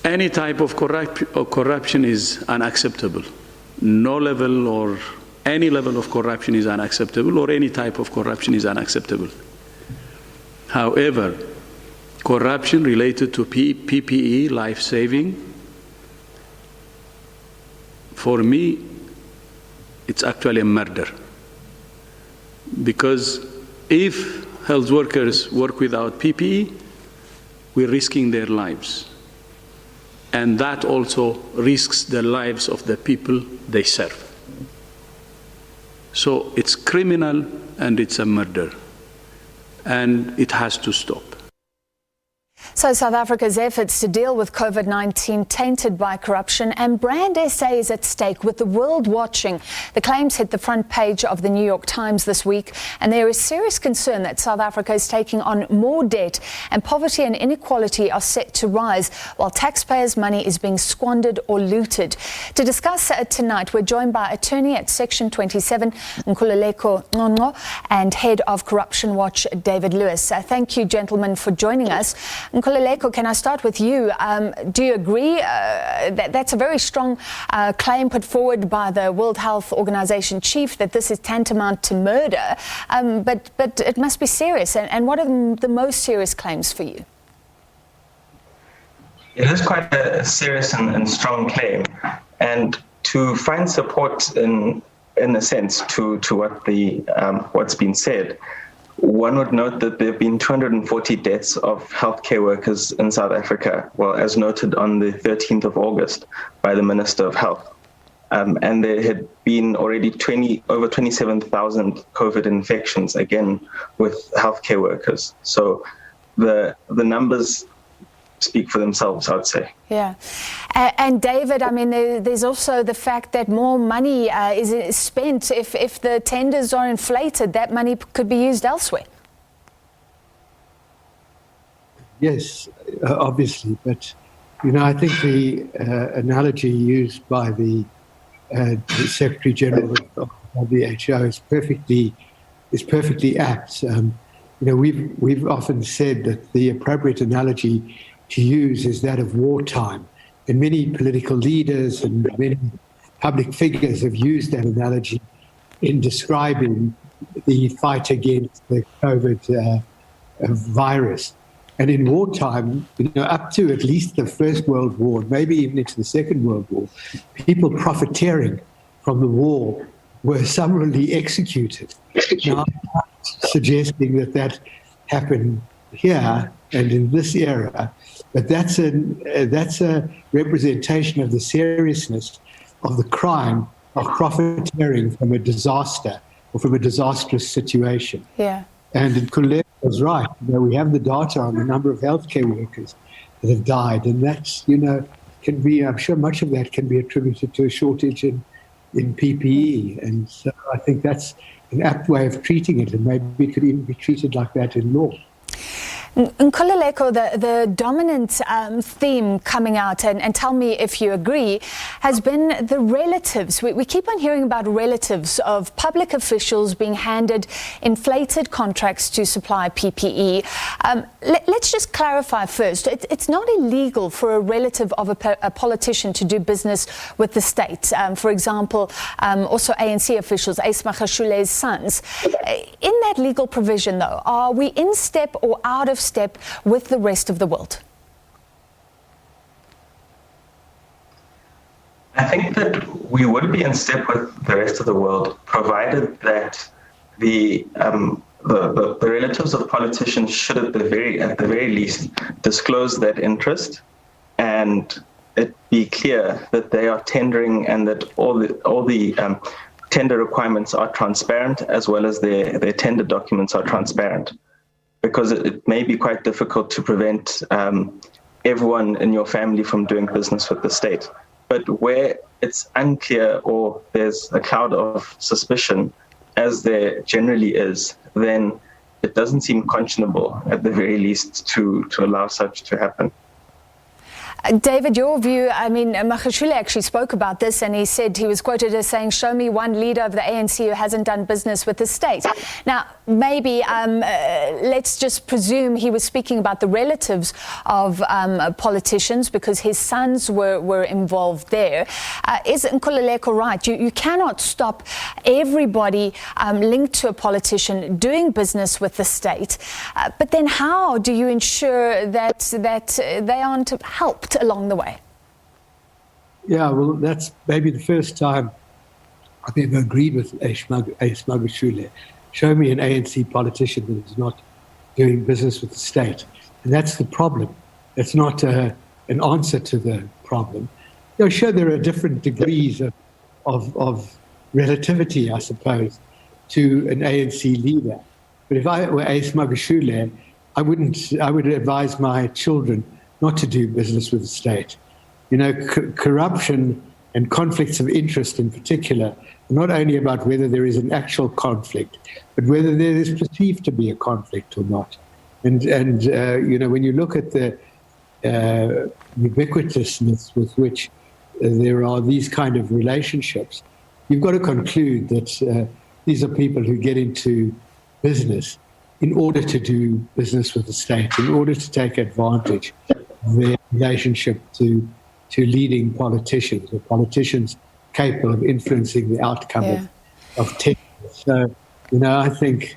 any type of corruption is unacceptable. No level or any level of corruption is unacceptable, or any type of corruption is unacceptable. However, corruption related to PPE, life-saving, for me, it's actually a murder. Because if health workers work without PPE, we're risking their lives. And that also risks the lives of the people they serve. So it's criminal and it's a murder. And it has to stop. So South Africa's efforts to deal with COVID-19 tainted by corruption, and Brand SA is at stake with the world watching. The claims hit the front page of the New York Times this week, and there is serious concern that South Africa is taking on more debt, and poverty and inequality are set to rise while taxpayers' money is being squandered or looted. To discuss tonight, we're joined by attorney at Section 27, Nkululeko Conco, and head of Corruption Watch, David Lewis. Thank you, gentlemen, for joining us. Nkululeko, can I start with you? Do you agree that that's a very strong claim put forward by the World Health Organization chief that this is tantamount to murder, but it must be serious? And what are the most serious claims for you? It is quite a serious and strong claim, and to find support in a sense to what what's been said. One would note that there have been 240 deaths of healthcare workers in South Africa, well, as noted on the 13th of August by the Minister of Health. And there had been already over 27,000 COVID infections, again, with healthcare workers. So the numbers speak for themselves, I would say. Yeah. And David, I mean, there's also the fact that more money is spent. If the tenders are inflated, that money could be used elsewhere. Yes, obviously. But, you know, I think the analogy used by the Secretary General of the WHO is perfectly apt. You know, we've often said that the appropriate analogy to use is that of wartime. And many political leaders and many public figures have used that analogy in describing the fight against the COVID virus. And in wartime, you know, up to at least the First World War, maybe even into the Second World War, people profiteering from the war were summarily executed. Now, I'm not suggesting that happened here and in this era, but that's a representation of the seriousness of the crime of profiteering from a disaster or from a disastrous situation. Yeah. And Nkululeko was right. You know, we have the data on the number of healthcare workers that have died, and that's, you know, can be, I'm sure much of that can be attributed to a shortage in PPE. And so I think that's an apt way of treating it, and maybe it could even be treated like that in law. Nkululeko, the dominant theme coming out, and tell me if you agree, has been the relatives. We keep on hearing about relatives of public officials being handed inflated contracts to supply PPE. Let's just clarify first. It's not illegal for a relative of a politician to do business with the state. For example, also ANC officials, Ace Magashule's sons. In that legal provision, though, are we in step or out of step with the rest of the world? I think that we would be in step with the rest of the world, provided that the relatives of politicians should, at the very least, disclose that interest, and it be clear that they are tendering and that all the tender requirements are transparent, as well as their tender documents are transparent. Because it may be quite difficult to prevent everyone in your family from doing business with the state. But where it's unclear or there's a cloud of suspicion, as there generally is, then it doesn't seem conscionable, at the very least, to allow such to happen. David, your view, I mean, Magashule actually spoke about this, and he said, he was quoted as saying, show me one leader of the ANC who hasn't done business with the state. Now, maybe let's just presume he was speaking about the relatives of politicians because his sons were involved there. Is Nkululeko right? You cannot stop everybody linked to a politician doing business with the state, but then how do you ensure that they aren't helped along the way? Yeah, well, that's maybe the first time I've ever agreed with Ace Magashule. Show me an ANC politician that is not doing business with the state. And that's the problem. It's not an answer to the problem. Sure, there are different degrees of relativity, I suppose, to an ANC leader. But if I were Ace Magashule, I would advise my children not to do business with the state. Corruption and conflicts of interest in particular, not only about whether there is an actual conflict, but whether there is perceived to be a conflict or not. And when you look at the ubiquitousness with which there are these kind of relationships, you've got to conclude that these are people who get into business in order to do business with the state, in order to take advantage of their relationship to leading politicians, or politicians capable of influencing the outcome of tenders. So, I think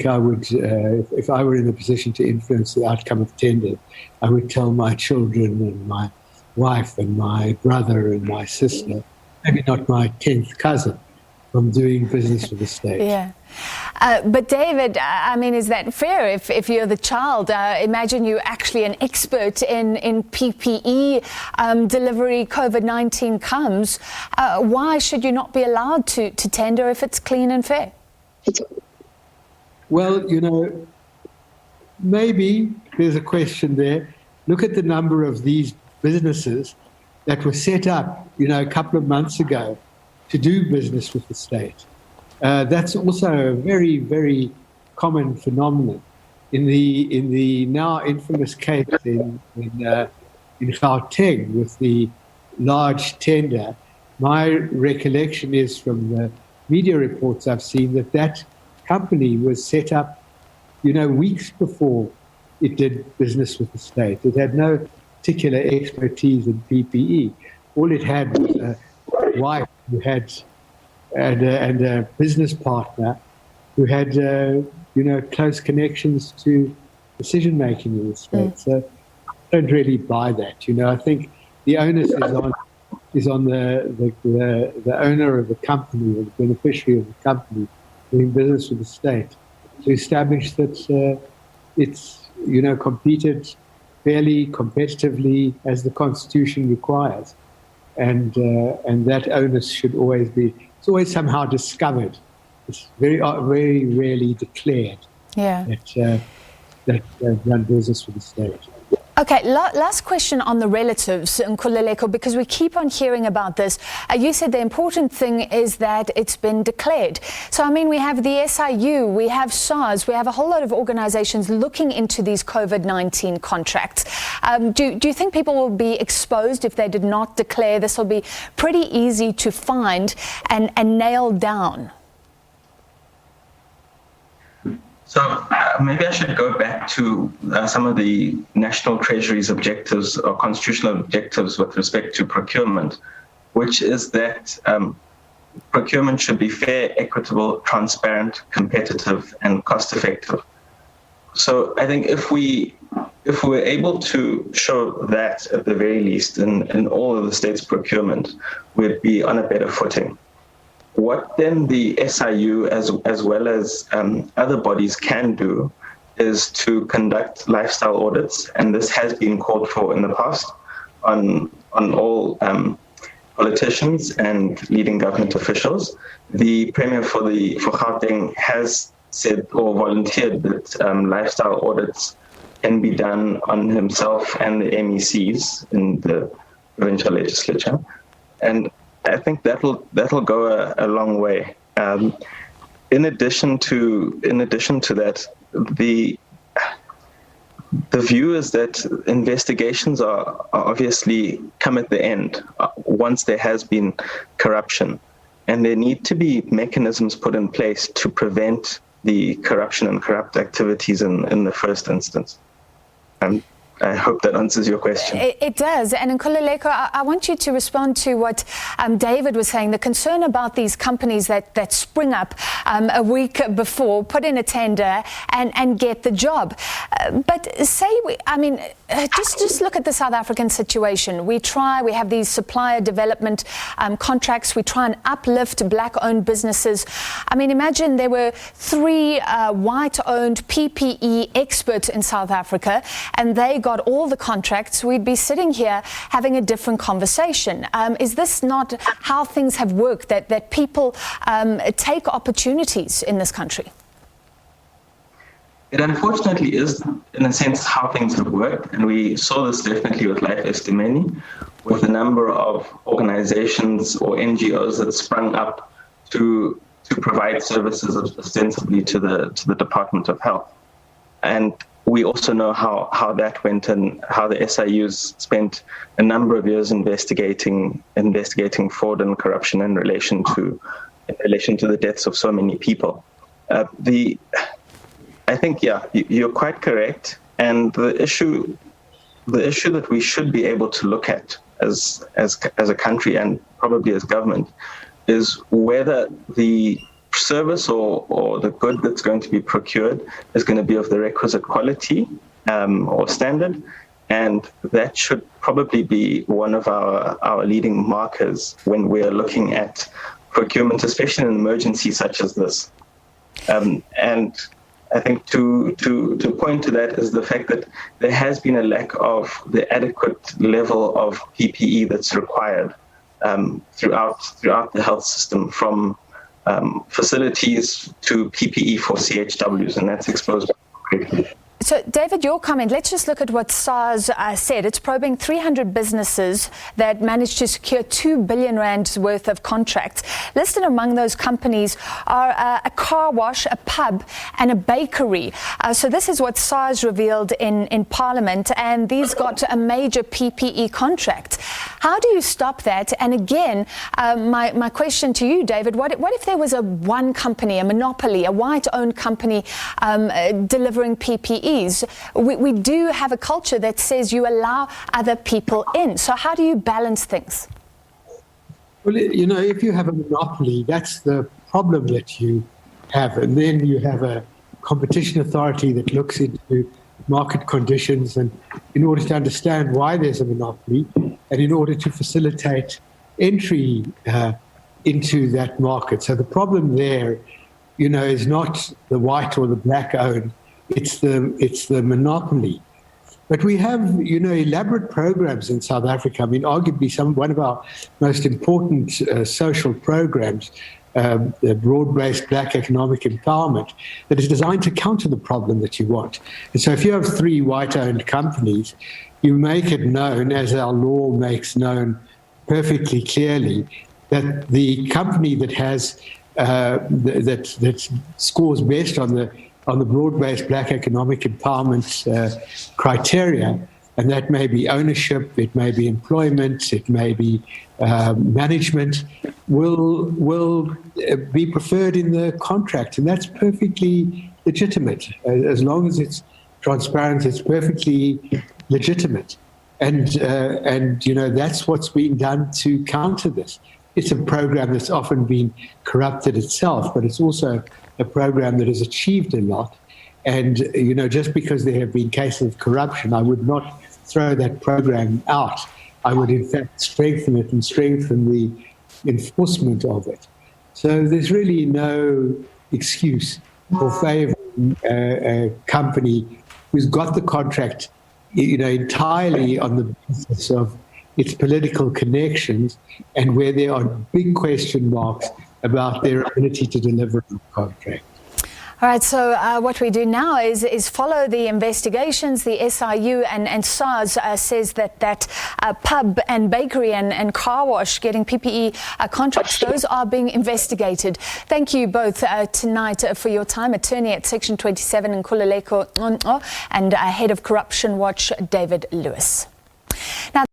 I would, if I were in a position to influence the outcome of tender, I would tell my children and my wife and my brother and my sister, maybe not my 10th cousin, from doing business with the state. Yeah. But David, I mean, is that fair? If you're the child, imagine you're actually an expert in PPE delivery, COVID-19 comes. Why should you not be allowed to tender if it's clean and fair? Well, maybe there's a question there. Look at the number of these businesses that were set up, a couple of months ago to do business with the state. That's also a very, very common phenomenon. In the now infamous case in Gauteng with the large tender, my recollection is from the media reports I've seen that company was set up, weeks before it did business with the state. It had no particular expertise in PPE. All it had was a wife who had and a business partner who had, close connections to decision making in the state. So I don't really buy that. I think the onus is on the owner of the company or the beneficiary of the company doing business with the state to establish that it's competed fairly competitively as the Constitution requires, and that onus should always be. It's always somehow discovered. It's very, very rarely declared that run business with the state. Okay, last question on the relatives, Nkululeko, because we keep on hearing about this. You said the important thing is that it's been declared. So, I mean, we have the SIU, we have SARS, we have a whole lot of organizations looking into these COVID-19 contracts. Do you think people will be exposed if they did not declare? This will be pretty easy to find and nail down. So maybe I should go back to some of the National Treasury's objectives or constitutional objectives with respect to procurement, which is that procurement should be fair, equitable, transparent, competitive, and cost-effective. So I think if we're able to show that at the very least in all of the state's procurement, we'd be on a better footing. What then the SIU as well as other bodies can do is to conduct lifestyle audits, and this has been called for in the past on all politicians and leading government officials. The Premier for Gauteng has said or volunteered that lifestyle audits can be done on himself and the MECs in the provincial legislature, and I think that'll go a long way. In addition to that, the view is that investigations are obviously come at the end once there has been corruption. and there need to be mechanisms put in place to prevent the corruption and corrupt activities in the first instance. I hope that answers your question. It does. And Nkululeko, I want you to respond to what David was saying, the concern about these companies that spring up a week before, put in a tender and get the job. But just look at the South African situation. We have these supplier development contracts. We try and uplift black-owned businesses. I mean, imagine there were 3 white-owned PPE experts in South Africa, and they got all the contracts. We'd be sitting here having a different conversation. Is this not how things have worked, that people take opportunities in this country? It unfortunately is, in a sense, how things have worked, and we saw this definitely with Life Estimeni, with a number of organizations or NGOs that sprung up to provide services ostensibly to the Department of Health. And we also know how that went, and how the SIUs spent a number of years investigating fraud and corruption in relation to the deaths of so many people. I think, you're quite correct. And the issue that we should be able to look at as a country, and probably as government, is whether the service or the good that's going to be procured is going to be of the requisite quality or standard. And that should probably be one of our leading markers when we're looking at procurement, especially in an emergency such as this. And I think to point to that is the fact that there has been a lack of the adequate level of PPE that's required throughout the health system, from facilities to PPE for CHWs, and that's exposed quickly. So, David, your comment, let's just look at what SARS said. It's probing 300 businesses that managed to secure 2 billion rands worth of contracts. Listed among those companies are a car wash, a pub, and a bakery. So this is what SARS revealed in Parliament, and these got a major PPE contract. How do you stop that? And again, my question to you, David, what if there was one company, a monopoly, a white-owned company delivering PPE? We do have a culture that says you allow other people in. So how do you balance things? Well, if you have a monopoly, that's the problem that you have. And then you have a competition authority that looks into market conditions, and in order to understand why there's a monopoly, and in order to facilitate entry into that market. So the problem there, is not the white or the black owned. It's the monopoly. But we have, elaborate programs in South Africa. I mean, arguably one of our most important social programs, the broad-based black economic empowerment, that is designed to counter the problem that you want. And so if you have 3 white-owned companies, you make it known, as our law makes known perfectly clearly, that the company that has that scores best on the broad-based black economic empowerment criteria, and that may be ownership, it may be employment, it may be management, will be preferred in the contract, and that's perfectly legitimate. As long as it's transparent, it's perfectly legitimate, and that's what's being done to counter this. It's a program that's often been corrupted itself, but it's also a program that has achieved a lot. And, just because there have been cases of corruption, I would not throw that program out. I would, in fact, strengthen it and strengthen the enforcement of it. So there's really no excuse for favoring a company who's got the contract, entirely on the basis of its political connections, and where there are big question marks about their ability to deliver the contract. All right, so what we do now is follow the investigations. The SIU and SARS says that pub and bakery and car wash getting PPE contracts, those are being investigated. Thank you both tonight for your time. Attorney at Section 27 Nkululeko Conco and Head of Corruption Watch David Lewis. Now,